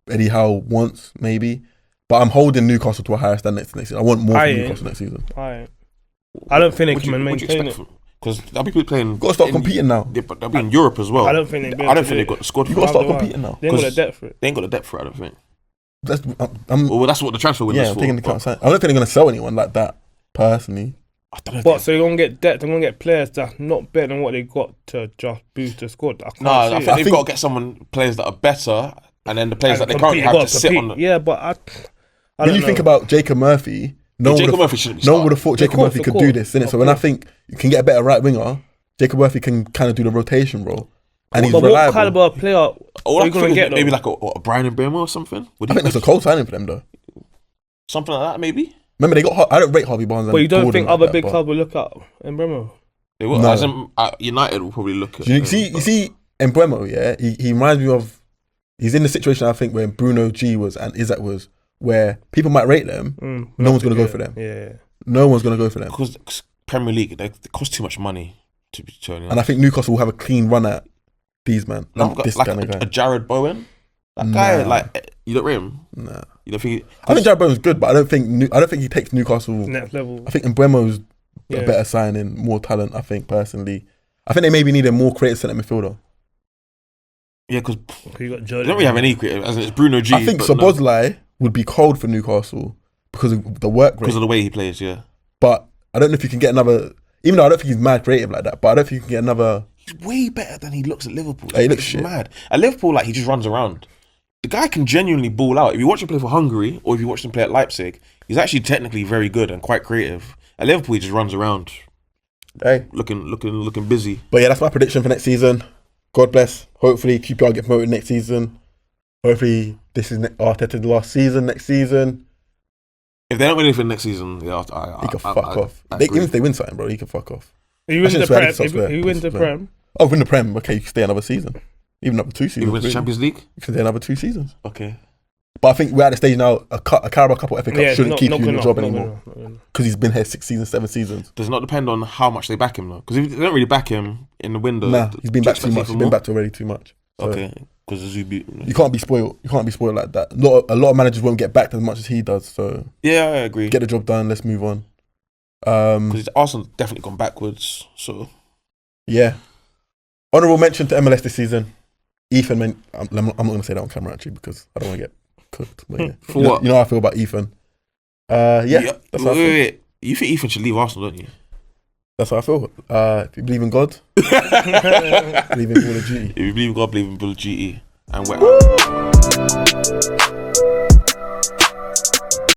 Eddie Howe wants. Maybe. But I'm holding Newcastle to a higher standard next season. I want more from Newcastle next season. I don't think they can maintain it. Because they'll be playing. Got to start competing now. Yeah, but they'll be in Europe as well. I don't think they've got the squad. You got to start competing now. They ain't got the depth for it. They ain't got the depth for it. I don't think. That's what the transfer window is for. I'm taking the account. I don't think they're going to sell anyone like that. Personally. I don't know. But so they're going to get depth. They're going to get players that's not better than what they got to just boost the squad. I think they've got to get players that are better, and then the players that they currently have to sit on. Yeah, but when you think about Jacob Murphy, no one would have thought Jacob Murphy could do this, innit? So when I think you can get a better right winger, Jacob Murphy can kind of do the rotation role. And he's reliable. What caliber of player are you going to get? Maybe like a Brian and Bremo or something? I think that's a cold signing for them, though. Something like that, maybe? Remember, I don't rate Harvey Barnes. But you don't think other big clubs will look at Bremo? They will. No. United will probably look at You see Mbeumo, yeah? He reminds me of... He's in the situation, I think, where Bruno G was and Isaac was, where people might rate them, no one's going to go for them. Yeah. No one's going to go for them. Because Premier League, they cost too much money to be turning. And I think Newcastle will have a clean run at these, man. This kind of guy. A Jared Bowen? That guy, like, you don't rate him? Nah. You don't think... I think Jared Bowen's good, but I don't think he takes Newcastle... Next level. I think Mbeumo's a better signing, more talent, I think, personally. I think they maybe need a more creative centre midfielder. Yeah, because they don't really have any creative, as in it's Bruno G. I think Szoboszlai would be cold for Newcastle because of the work rate. Because of the way he plays, yeah. But I don't know if you can get another... Even though I don't think he's mad creative like that, but I don't think you can get another... He's way better than he looks at Liverpool. He looks shit. Mad. At Liverpool, like, he just runs around. The guy can genuinely ball out. If you watch him play for Hungary, or if you watch him play at Leipzig, he's actually technically very good and quite creative. At Liverpool, he just runs around, looking busy. But yeah, that's my prediction for next season. God bless. Hopefully, QPR get promoted next season. Hopefully, this is Arteta's last season. Next season, if they don't win anything next season, he can fuck off. Even if they win something, bro, he can fuck off. If you win the Prem, oh, win the Prem. Okay, you can stay another season. Even up to 2 seasons. You win the Champions League? You can stay another 2 seasons. Okay. But I think we're at the stage now, a Carabao Cup or FA Cup shouldn't keep you in the job anymore. Because he's been here 6 seasons, 7 seasons. Does it not depend on how much they back him, though? Because if they don't really back him in the window... Nah, he's been back too much. He's been backed already too much. So okay. Because you can't be spoiled. You can't be spoiled like that. A lot of managers won't get backed as much as he does. So yeah, I agree. Get the job done. Let's move on. Because Arsenal's definitely gone backwards. So yeah. Honourable mention to MLS this season. Ethan, man, I'm not going to say that on camera actually because I don't want to get cooked. But yeah. For what? You know how I feel about Ethan. Wait. You think Ethan should leave Arsenal, don't you? That's how I feel. If you believe in God, believe in Call of Duty. If you believe in God, believe in Call of Duty. And we're